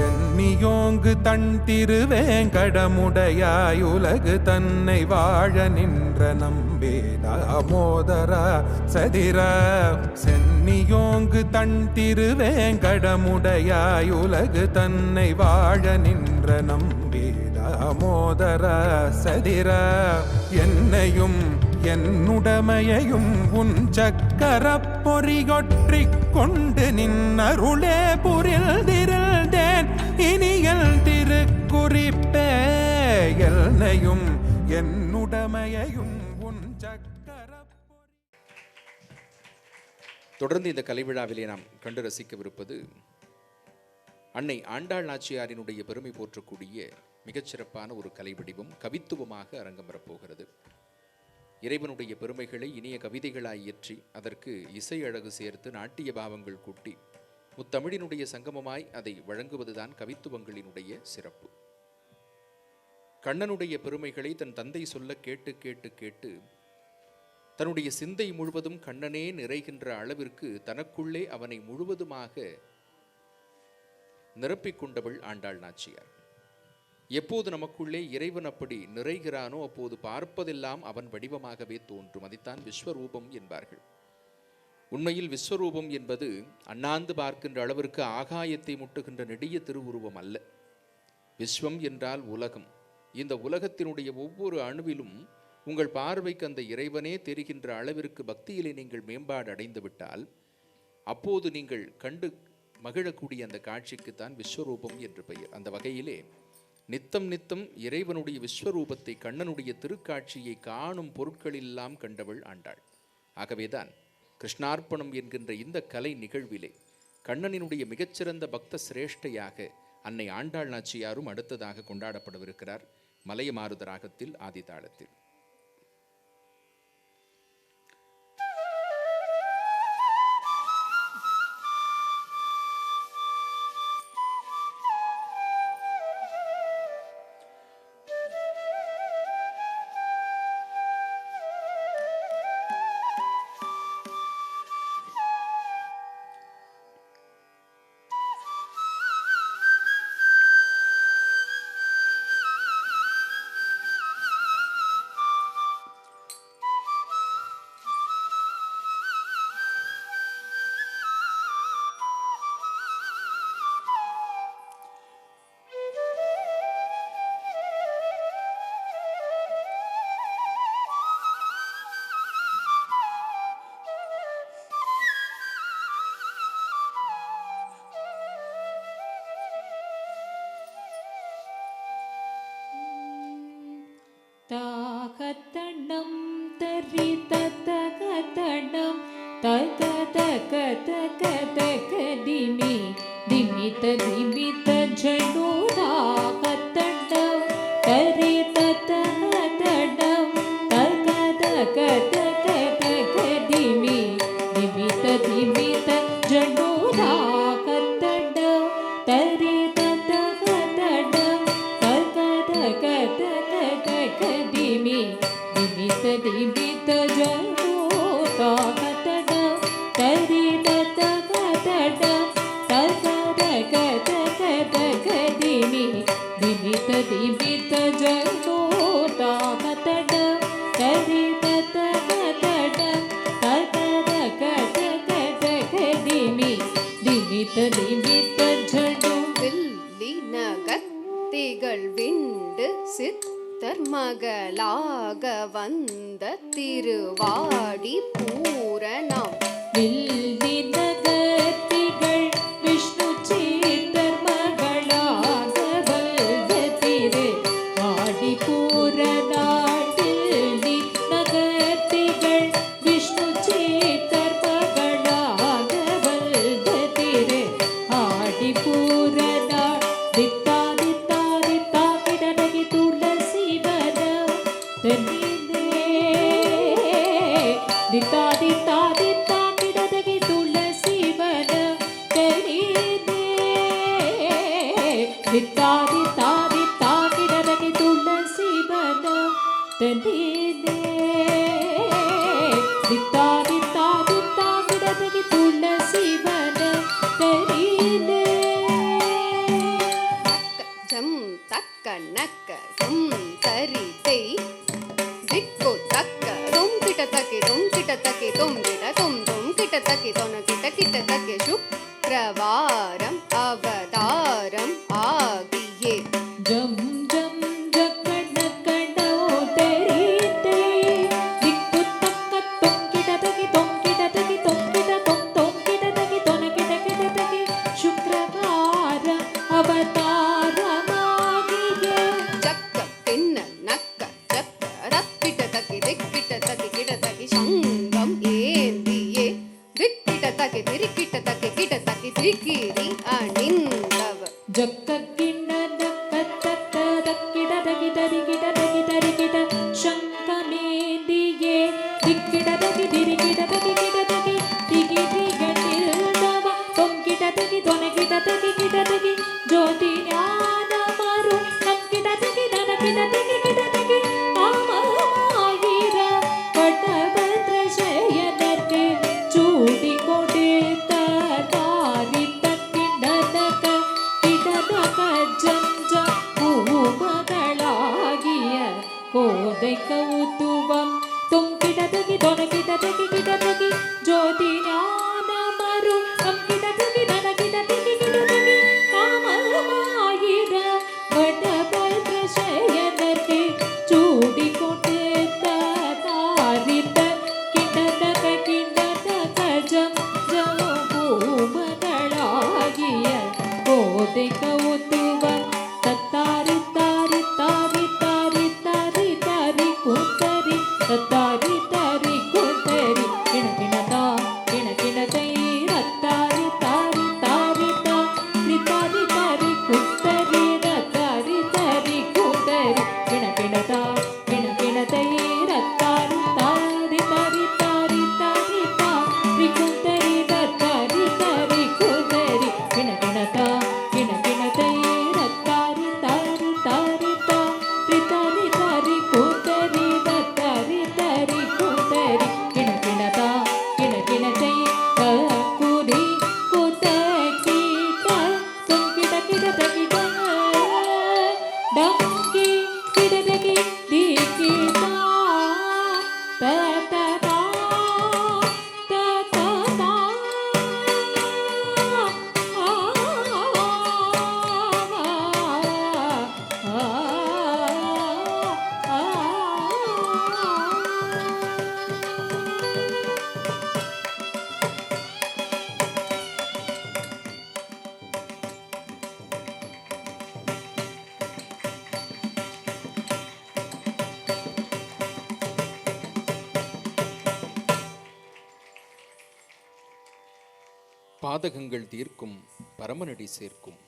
சென்னியோங்கு தன் திருவேங்கடமுடையாய் உலகு தன்னை வாழ நின்ற நம்பே தாமோதரா சதிரா. சென்னியோங்கு தன் திருவேங்கடமுடையாய் உலகு தன்னை வாழ நின்ற நம்பே தாமோதரா சதிரா. என்னையும் என்னுடமையையும் உன் சக்கரப் பொறிகொற்றிக் கொண்டு நின்னருளே புரில்திருந்தேன் இனியல் திருக்குறிப்பே. என்னையும் என்னுடமையையும் உன் சக்கரப் தொடர்ந்து இந்த கலைவிழாவிலே நாம் கண்டு ரசிக்கவிருப்பது அன்னை ஆண்டாள் நாச்சியாரினுடைய பெருமை போற்றக்கூடிய மிகச்சிறப்பான ஒரு கலை வடிவம் கவித்துவமாக அரங்கம் வரப்போகிறது. இறைவனுடைய பெருமைகளை இனிய கவிதைகளாய் இயற்றி அதற்கு இசை அழகு சேர்த்து நாட்டிய பாவங்கள் கூட்டி முத்தமிழினுடைய சங்கமமாய் அதை வழங்குவதுதான் கவித்துவங்களினுடைய சிறப்பு. கண்ணனுடைய பெருமைகளை தன் தந்தை சொல்ல கேட்டு கேட்டு கேட்டு தன்னுடைய சிந்தை முழுவதும் கண்ணனே நிறைகின்ற அளவிற்கு தனக்குள்ளே அவனை முழுவதுமாக நிரப்பிக் கொண்டவள் ஆண்டாள் நாச்சியார். எப்போது நமக்குள்ளே இறைவன் அப்படி நிறைகிறானோ அப்போது பார்ப்பதெல்லாம் அவன் வடிவமாகவே தோன்றும். அதைத்தான் விஸ்வரூபம் என்பார்கள். உண்மையில் விஸ்வரூபம் என்பது அண்ணாந்து பார்க்கின்ற அளவிற்கு ஆகாயத்தை முட்டுகின்ற நெடிய திருவுருவம் அல்ல. விஸ்வம் என்றால் உலகம். இந்த உலகத்தினுடைய ஒவ்வொரு அணுவிலும் உங்கள் பார்வைக்கு அந்த இறைவனே தெரிகின்ற அளவிற்கு பக்தியிலே நீங்கள் மேம்பாடு அடைந்து விட்டால் அப்போது நீங்கள் கண்டு மகிழக்கூடிய அந்த காட்சிக்குத்தான் விஸ்வரூபம் என்று பெயர். அந்த வகையிலே நித்தம் நித்தம் இறைவனுடைய விஸ்வரூபத்தை கண்ணனுடைய திருக்காட்சியை காணும் பொருட்களெல்லாம் கண்டவள் ஆண்டாள். ஆகவேதான் கிருஷ்ணார்ப்பணம் என்கின்ற இந்த கலை நிகழ்விலே கண்ணனினுடைய மிகச்சிறந்த பக்த சிரேஷ்டையாக அன்னை ஆண்டாள் நாச்சியாரும் அடுத்ததாக கொண்டாடப்படவிருக்கிறார் மலையமாருத ராகத்தில் ஆதிதாளத்தில். தாகத்தடம் தரிததகதடம் தகதகதகதகதிமி திமித திமித ஜனோதாகத்தடம் தரிததகதடம் தகதகதகதகதிமி திமித திமித ஜனோதாகத்தடம் தரிததகதடம் தகதகதகதிமி திமித திமித ஜனோதாகத்தடம் தரிததகதடம் தகதகதகதிமி திமித திமித ஜனோதாகத்தடம் தரிததகதடம் தகதகதகதிமி திமித திமித ஜனோ திகழ் விண்டு சித்தர் மகளாக வந்த திருவாடி பூரணம் வில்லி நகர்த்திகள் விஷ்ணு சித்தர் மகளாக வந்த திரு வாடி பூரணாட்டில் நகர்த்திகள் விஷ்ணு சித்தர் மகளாக வந்த திரு ஆடி பூரணா அவதாரமாகிய ஜக்க பின்ன நக்க ஜக்க ரப்பிட்ட தக்கி திக்கிட்ட தக்கி கிட தக்கி சங்கம் ஏந்தியே திக்கிட்ட தக்கி திரிக்கிட்ட தக்கி கிட தக்கி திரிக்கிரி அணிந்தவர் ஜக்கக்கிண்ண தக்க தக்க தக்கிட தகி தரிகிட தகி தரிகிட சங்கமேந்தியே திக்கிட தகி திரிகிட தகி கிட தகி திகி திகட்டில்தவ தொங்கிட தகி தொனகிட தகி கிட தகி ஜோதி ஞானமரு நங்கிட தகி தனகிட தகி கிட தகி ஆமாயிர பட்டபத்ர சயனர்க்கு சூடி கொடுத்த தாரி தக்கிட தக கிட தக ஜஞ்ச பூமகளாகிய கோதை கௌதுவம் தொங்கிட தகி தொனகிட தகி கிட தகி ஜோதி ஞானமரு நங்கிட தகி தனகிட தகி கிட தகி ஆமாயிர பட்டபத்ர சயனர்க்கு சூடி கொடுத்த தாரி தக்கிட தக கிட தக ஜஞ்ச பூமகளாகிய கோதை கௌதுவம் தத்தாரி தாரி தாரி தாரி தாரி தாரி கூத்தரி தத்தாரி தாரி கூத்தரி கிணகிணதா கிணகிணதை ரத்தாரி தாரி தாரி தாரி தாரி தாரி கூத்தரி ரத்தாரி தாரி கூத்தரி கிணகிணதா கிணகிணதை ரத்தாரி தாரி தாரி தாரி தாரி தாரி கூத்தரி ரத்தாரி தாரி கூத்தரி கிணகிணதா கிணகிணதை ரத்தாரி தாரி தாரி தாரி தாரி தாரி கூத்தரி ரத்தாரி தாரி கூத்தரி கிணகிணதா கிணகிணதை கூரி கூத்தகிட தொங்கிட கிடதகிட டங்கி கிடதகி திகிதா தததா தததா பாதகங்கள் தீர்க்கும் பரமனடி சேர்க்கும்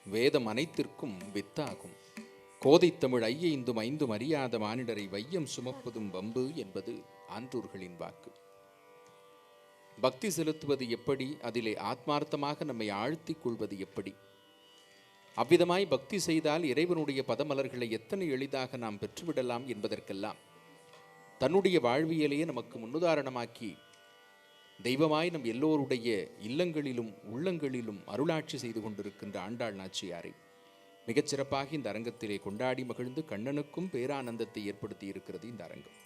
வேதம் அனைத்திற்கும் வித்தாகும் கோதைத்தமிழ் ஐயைந்தும் ஐந்தும் அறியாத மானிடரை வையம் சுமப்பதும் வம்பு என்பது ஆன்றூர்களின் வாக்கு. பக்தி செலுத்துவது எப்படி, அதிலே ஆத்மார்த்தமாக நம்மை ஆழ்த்திக் கொள்வது எப்படி, அவ்விதமாய் பக்தி செய்தால் இறைவனுடைய பதமலர்களை எத்தனை எளிதாக நாம் பெற்றுவிடலாம் என்பதற்கெல்லாம் தன்னுடைய வாழ்வியலையே நமக்கு முன்னுதாரணமாக்கி தெய்வமாய் நம் எல்லோருடைய இல்லங்களிலும் உள்ளங்களிலும் அருளாட்சி செய்து கொண்டிருக்கின்ற ஆண்டாள் நாச்சியாரை மிகச்சிறப்பாக இந்த அரங்கத்திலே கொண்டாடி மகிழ்ந்து கண்ணனுக்கும் பேரானந்தத்தை ஏற்படுத்தி இருக்கிறது இந்த அரங்கம்.